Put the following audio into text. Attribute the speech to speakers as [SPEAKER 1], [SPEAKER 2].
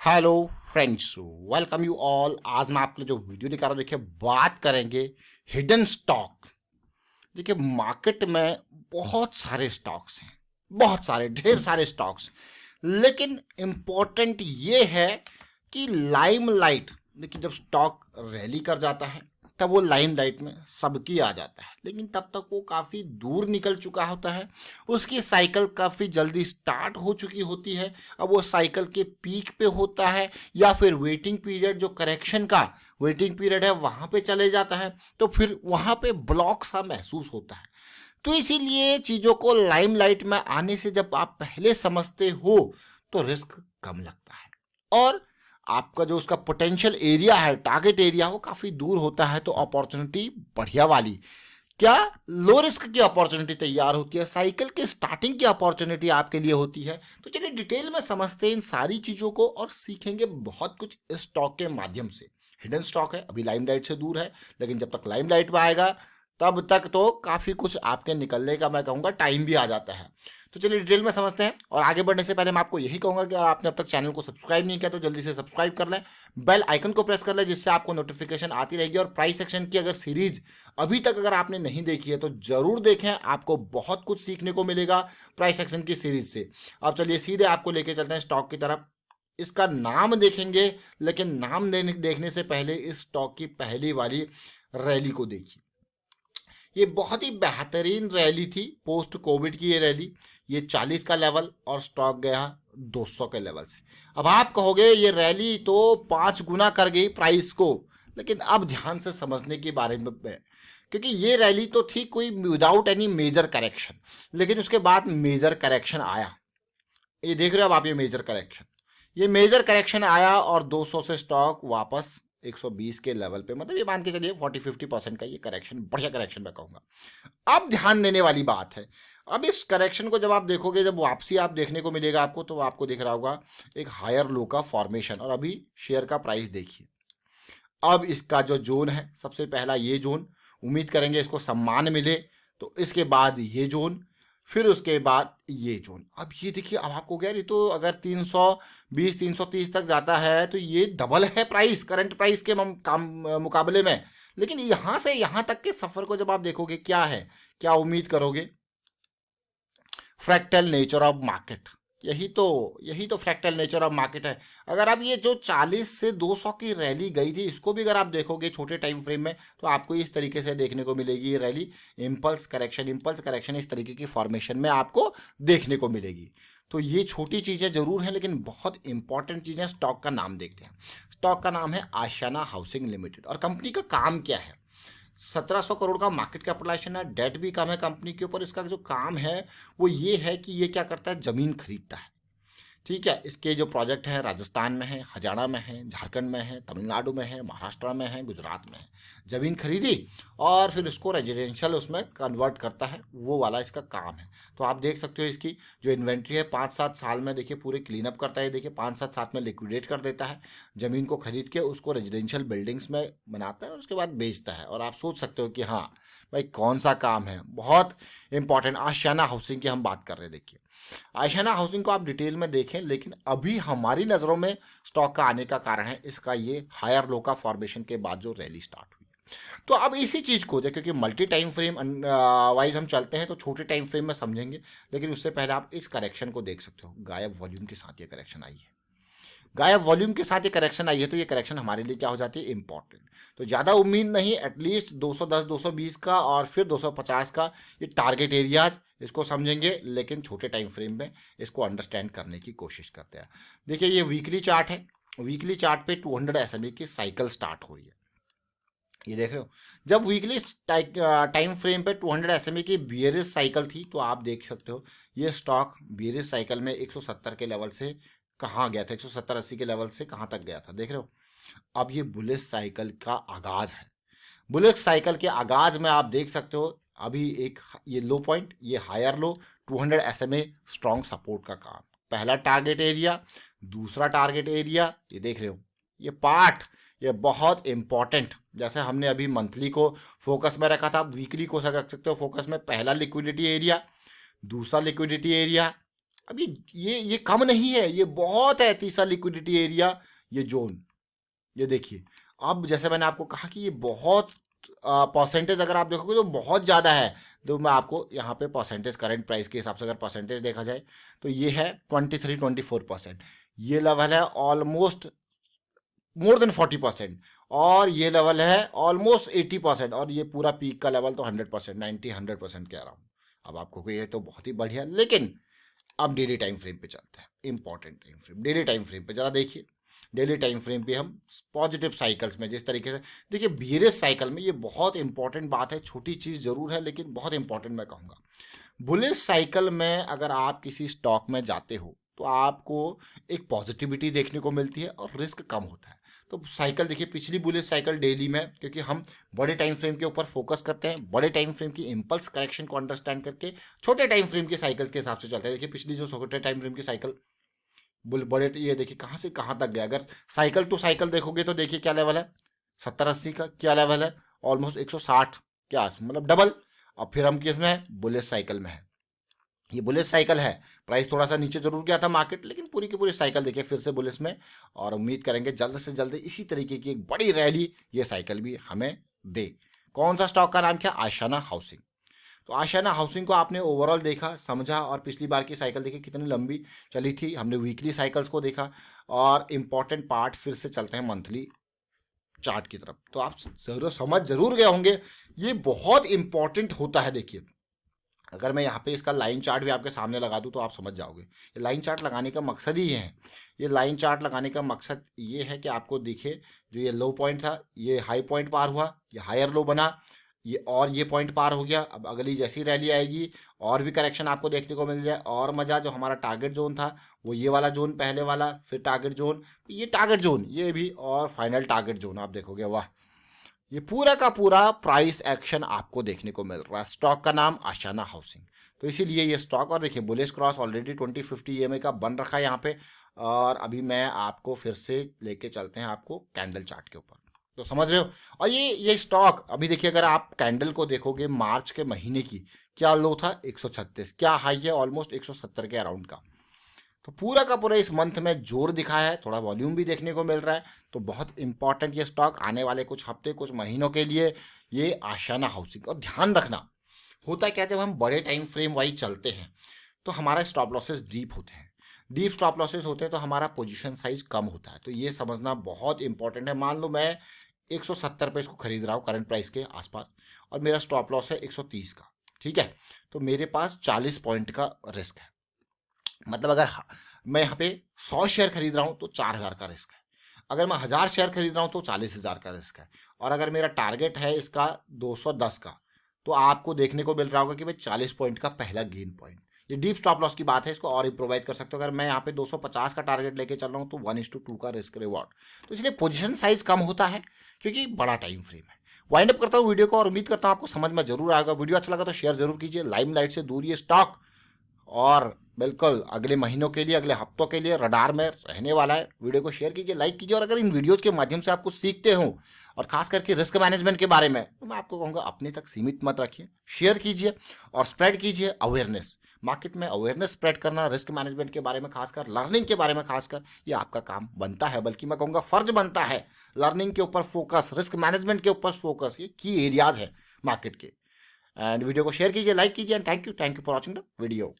[SPEAKER 1] Hello friends, welcome you all. आज मैं आपके लिए जो वीडियो दिखा रहा हूँ, देखिए बात करेंगे हिडन स्टॉक। देखिए मार्केट में बहुत सारे स्टॉक्स हैं, बहुत सारे ढेर सारे स्टॉक्स, लेकिन इम्पोर्टेंट ये है कि लाइमलाइट। देखिए जब स्टॉक रैली कर जाता है तब वो लाइमलाइट में सबकी आ जाता है, लेकिन तब तक वो काफ़ी दूर निकल चुका होता है। उसकी साइकिल काफ़ी जल्दी स्टार्ट हो चुकी होती है। अब वो साइकिल के पीक पे होता है या फिर वेटिंग पीरियड, जो करेक्शन का वेटिंग पीरियड है, वहाँ पे चले जाता है, तो फिर वहाँ पे ब्लॉक सा महसूस होता है। तो इसीलिए चीज़ों को लाइमलाइट में आने से जब आप पहले समझते हो तो रिस्क कम लगता है, और आपका जो उसका पोटेंशियल एरिया है, टारगेट एरिया, वो काफ़ी दूर होता है। तो अपॉर्चुनिटी बढ़िया वाली, क्या लो रिस्क की अपॉर्चुनिटी तैयार होती है, साइकिल की स्टार्टिंग की अपॉर्चुनिटी आपके लिए होती है। तो चलिए डिटेल में समझते हैं इन सारी चीज़ों को और सीखेंगे बहुत कुछ इस स्टॉक के माध्यम से। हिडन स्टॉक है, अभी लाइमलाइट से दूर है, लेकिन जब तक लाइमलाइट में आएगा तब तक तो काफ़ी कुछ आपके निकलने का, मैं कहूँगा, टाइम भी आ जाता है। तो चलिए डिटेल में समझते हैं, और आगे बढ़ने से पहले मैं आपको यही कहूँगा कि अगर आपने अब तक चैनल को सब्सक्राइब नहीं किया तो जल्दी से सब्सक्राइब कर लें, बेल आइकन को प्रेस कर लें, जिससे आपको नोटिफिकेशन आती रहेगी। और प्राइस सेक्शन की अगर सीरीज अभी तक अगर आपने नहीं देखी है तो जरूर देखें, आपको बहुत कुछ सीखने को मिलेगा प्राइस सेक्शन की सीरीज से। अब चलिए सीधे आपको लेके चलते हैं स्टॉक की तरफ। इसका नाम देखेंगे, लेकिन नाम देखने से पहले इस स्टॉक की पहली वाली रैली को देखिए। ये बहुत ही बेहतरीन रैली थी, पोस्ट कोविड की ये रैली। ये 40 का लेवल और स्टॉक गया 200 के लेवल से। अब आप कहोगे ये रैली तो 5 गुना कर गई प्राइस को, लेकिन अब ध्यान से समझने के बारे में, क्योंकि ये रैली तो थी कोई विदाउट एनी मेजर करेक्शन, लेकिन उसके बाद मेजर करेक्शन आया। ये देख रहे हो अब आप, ये मेजर करेक्शन आया और 200 से स्टॉक वापस 120 के लेवल पे, मतलब ये मान के चलिए 40-50% का ये करेक्शन, बढ़िया करेक्शन मैं कहूँगा। अब ध्यान देने वाली बात है, अब इस करेक्शन को जब आप देखोगे, जब वापसी आप देखने को मिलेगा आपको, तो आपको दिख रहा होगा एक हायर लो का फॉर्मेशन। और अभी शेयर का प्राइस देखिए, अब इसका जो जोन है, सबसे पहला ये जोन, उम्मीद करेंगे इसको सम्मान मिले, तो इसके बाद ये जोन, फिर उसके बाद ये जोन। अब ये देखिए, अब आपको क्या, ये तो अगर 320 330 तक जाता है तो ये डबल है प्राइस, करंट प्राइस के मुकाबले में। लेकिन यहां से यहां तक के सफर को जब आप देखोगे, क्या है, क्या उम्मीद करोगे? फ्रैक्टल नेचर ऑफ मार्केट, यही तो फ्रैक्टल नेचर ऑफ मार्केट है। अगर आप ये जो 40 से 200 की रैली गई थी, इसको भी अगर आप देखोगे छोटे टाइम फ्रेम में, तो आपको इस तरीके से देखने को मिलेगी ये रैली। इम्पल्स करेक्शन इस तरीके की फॉर्मेशन में आपको देखने को मिलेगी। तो ये छोटी चीज़ें जरूर हैं, लेकिन बहुत इंपॉर्टेंट चीज़ें। स्टॉक का नाम देखते हैं। स्टॉक का नाम है आशियाना हाउसिंग लिमिटेड, और कंपनी का काम क्या है? 1700 करोड़ का मार्केट कैपिटलाइजेशन है, डेट भी कम है कंपनी के ऊपर। इसका जो काम है वो ये है कि ये क्या करता है, ज़मीन खरीदता है। ठीक है, इसके जो प्रोजेक्ट हैं राजस्थान में है, हरियाणा में है, झारखंड में है, तमिलनाडु में है, महाराष्ट्र में है, गुजरात में है। ज़मीन खरीदी और फिर उसको रेजिडेंशियल उसमें कन्वर्ट करता है, वो वाला इसका काम है। तो आप देख सकते हो इसकी जो इन्वेंट्री है, 5-7 साल में देखिए पूरे क्लीन अप करता है। देखिए 5-7 साल में लिक्विडेट कर देता है, ज़मीन को खरीद के उसको रेजिडेंशियल बिल्डिंग्स में बनाता है और उसके बाद बेचता है। और आप सोच सकते हो कि हाँ भाई, कौन सा काम है, बहुत इंपॉर्टेंट। आशियाना हाउसिंग की हम बात कर रहे हैं। देखिए आशियाना हाउसिंग को आप डिटेल में देखें, लेकिन अभी हमारी नज़रों में स्टॉक का आने का कारण है इसका ये हायर लो का फॉर्मेशन के बाद जो रैली स्टार्ट हुई। तो अब इसी चीज़ को, क्योंकि मल्टी टाइम फ्रेम वाइज हम चलते हैं तो छोटे टाइम फ्रेम में समझेंगे, लेकिन उससे पहले आप इस करेक्शन को देख सकते हो। गायब वॉल्यूम के साथ ये करेक्शन आई है, गायब वॉल्यूम के साथ ये करेक्शन आई है, तो ये करेक्शन हमारे लिए क्या हो जाती है, इंपॉर्टेंट। तो ज़्यादा उम्मीद नहीं, एटलीस्ट 210 220 का और फिर 250 का ये टारगेट एरियाज, इसको समझेंगे, लेकिन छोटे टाइम फ्रेम में इसको अंडरस्टैंड करने की कोशिश करते हैं। देखिए ये वीकली चार्ट है, वीकली चार्ट पे 200 SMA की साइकिल स्टार्ट हो रही है। ये देख रहे हो, जब वीकली टाइम फ्रेम पे 200 SMA की बियरिश साइकिल थी, तो आप देख सकते हो ये स्टॉक बियरिश साइकिल में 170 के लेवल से कहाँ गया था, 170-80 के लेवल से कहाँ तक गया था, देख रहे हो। अब ये बुलिश साइकिल का आगाज है। बुलिश साइकिल के आगाज में आप देख सकते हो अभी एक ये लो पॉइंट, ये higher low, 200 SMA strong support का काम, पहला टारगेट एरिया, दूसरा टारगेट एरिया, ये देख रहे हो। ये पार्ट, ये बहुत इंपॉर्टेंट। जैसे हमने अभी मंथली को फोकस में रखा था, वीकली को रख सकते हो फोकस में। पहला लिक्विडिटी एरिया, दूसरा लिक्विडिटी एरिया, अभी ये कम नहीं है, ये बहुत है। तीसरा लिक्विडिटी एरिया, ये जोन, ये देखिए। अब जैसे मैंने आपको कहा कि ये बहुत परसेंटेज अगर आप देखोगे तो बहुत ज़्यादा है। तो मैं आपको यहाँ पे परसेंटेज करंट प्राइस के हिसाब से अगर परसेंटेज देखा जाए तो ये है 23-24%। ये लेवल है ऑलमोस्ट मोर देन 40%। और ये लेवल है ऑलमोस्ट 80%। और ये पूरा पीक का लेवल तो 100%, 90-100% कह रहा हूँ। अब आपको ये तो बहुत ही बढ़िया, लेकिन अब डेली टाइम फ्रेम पे चलते हैं। Important time frame, daily time frame पे जरा देखिए। डेली टाइम फ्रेम पे हम पॉजिटिव साइकिल्स में जिस तरीके से देखिए, बीयरिश साइकिल में ये बहुत इंपॉर्टेंट बात है। छोटी चीज़ जरूर है लेकिन बहुत इंपॉर्टेंट मैं कहूँगा। बुलिश साइकिल में अगर आप किसी स्टॉक में जाते हो तो आपको एक पॉजिटिविटी देखने को मिलती है और रिस्क कम होता है। तो साइकिल देखिए, पिछली बुलिश साइकिल डेली में, क्योंकि हम बड़े टाइम फ्रेम के ऊपर फोकस करते हैं, बड़े टाइम फ्रेम की इंपल्स करेक्शन को अंडरस्टैंड करके छोटे टाइम फ्रेम की साइकिल्स के हिसाब से चलते हैं। देखिए पिछली जो छोटे टाइम फ्रेम की साइकिल बड़े, ये देखिए कहाँ से कहाँ तक गया। अगर साइकिल टू साइकिल देखोगे तो देखिए क्या लेवल है, 70-80 का क्या लेवल है, ऑलमोस्ट 160 क्या, मतलब डबल। अब फिर हम किस में है, बुलिश साइकिल में है। ये बुलिश साइकिल है। प्राइस थोड़ा सा नीचे जरूर गया था मार्केट, लेकिन पूरी की पूरी साइकिल देखिए फिर से बुलिश में। और उम्मीद करेंगे जल्द से जल्द इसी तरीके की एक बड़ी रैली ये साइकिल भी हमें दे। कौन सा स्टॉक का नाम क्या, आशियाना हाउसिंग। तो आशियाना हाउसिंग को आपने ओवरऑल देखा, समझा, और पिछली बार की साइकिल देखी कितनी लंबी चली थी। हमने वीकली साइकिल्स को देखा। और इम्पॉर्टेंट पार्ट फिर से चलते हैं मंथली चार्ट की तरफ। तो आप जरूर समझ जरूर गए होंगे, ये बहुत इंपॉर्टेंट होता है। देखिए अगर मैं यहाँ पे इसका लाइन चार्ट भी आपके सामने लगा दूँ तो आप समझ जाओगे। ये लाइन चार्ट लगाने का मकसद ही ये है। ये लाइन चार्ट लगाने का मकसद ये है कि आपको दिखे जो ये लो पॉइंट था, ये हाई पॉइंट पार हुआ, ये हायर लो बना, ये और ये पॉइंट पार हो गया। अब अगली जैसी रैली आएगी और भी करेक्शन आपको देखने को मिल जाए और मज़ा। जो हमारा टारगेट जोन था वो ये वाला जोन, पहले वाला, फिर टारगेट जोन, ये टारगेट जोन, ये भी, और फाइनल टारगेट जोन। आप देखोगे वाह, ये पूरा का पूरा प्राइस एक्शन आपको देखने को मिल रहा है। स्टॉक का नाम आशियाना हाउसिंग। तो इसीलिए ये स्टॉक, और देखिए बुलिश क्रॉस ऑलरेडी 2050 EMA का बन रखा है यहाँ पे। और अभी मैं आपको फिर से लेके चलते हैं आपको कैंडल चार्ट के ऊपर, तो समझ रहे हो। और ये स्टॉक अभी देखिए, अगर आप कैंडल को देखोगे मार्च के महीने की, क्या लो था 136, क्या हाई है ऑलमोस्ट 170 के अराउंड का। तो पूरा का पूरा इस मंथ में जोर दिखा है, थोड़ा वॉल्यूम भी देखने को मिल रहा है। तो बहुत इंपॉर्टेंट ये स्टॉक आने वाले कुछ हफ्ते कुछ महीनों के लिए, ये आशियाना हाउसिंग। और ध्यान रखना, होता क्या, जब हम बड़े टाइम फ्रेम वाइज चलते हैं तो हमारा स्टॉप लॉसेस डीप होते हैं। डीप स्टॉप लॉसेस होते हैं तो हमारा पोजीशन साइज कम होता है। तो ये समझना बहुत इंपॉर्टेंट है। मान लो मैं 170 पे इसको खरीद रहा हूँ करंट प्राइस के आसपास, और मेरा स्टॉप लॉस है 130 का, ठीक है। तो मेरे पास 40 पॉइंट का रिस्क है। मतलब अगर मैं यहाँ पे 100 शेयर खरीद रहा हूँ तो 4000 का रिस्क है। अगर मैं 1000 शेयर खरीद रहा हूँ तो 40,000 का रिस्क है। और अगर मेरा टारगेट है इसका 210 का, तो आपको देखने को मिल रहा होगा कि भाई 40 पॉइंट का पहला गेन पॉइंट। ये डीप स्टॉप लॉस की बात है, इसको और इम्प्रोवाइज कर सकते हो। अगर मैं यहाँ पे 250 का टारगेट लेके चल रहा हूँ तो 1:2 का रिस्क रिवॉर्ड। तो इसलिए पोजीशन साइज कम होता है क्योंकि बड़ा टाइम फ्रेम है। वाइंड अप करता हूँ वीडियो को और उम्मीद करता हूँ आपको समझ में जरूर आएगा। वीडियो अच्छा लगा तो शेयर जरूर कीजिए। लाइमलाइट से दूर ये स्टॉक, और बिल्कुल अगले महीनों के लिए, अगले हफ्तों के लिए रडार में रहने वाला है। वीडियो को शेयर कीजिए, लाइक कीजिए। और अगर इन वीडियोस के माध्यम से आप कुछ सीखते हो, और खास करके रिस्क मैनेजमेंट के बारे में, तो मैं आपको कहूँगा अपने तक सीमित मत रखिए, शेयर कीजिए और स्प्रेड कीजिए अवेयरनेस। मार्केट में अवेयरनेस स्प्रेड करना, रिस्क मैनेजमेंट के बारे में खासकर, लर्निंग के बारे में खासकर, ये आपका काम बनता है, बल्कि मैं कहूँगा फर्ज बनता है। लर्निंग के ऊपर फोकस, रिस्क मैनेजमेंट के ऊपर फोकस, ये की एरियाज है मार्केट के। एंड वीडियो को शेयर कीजिए, लाइक कीजिए, and thank you for watching the video.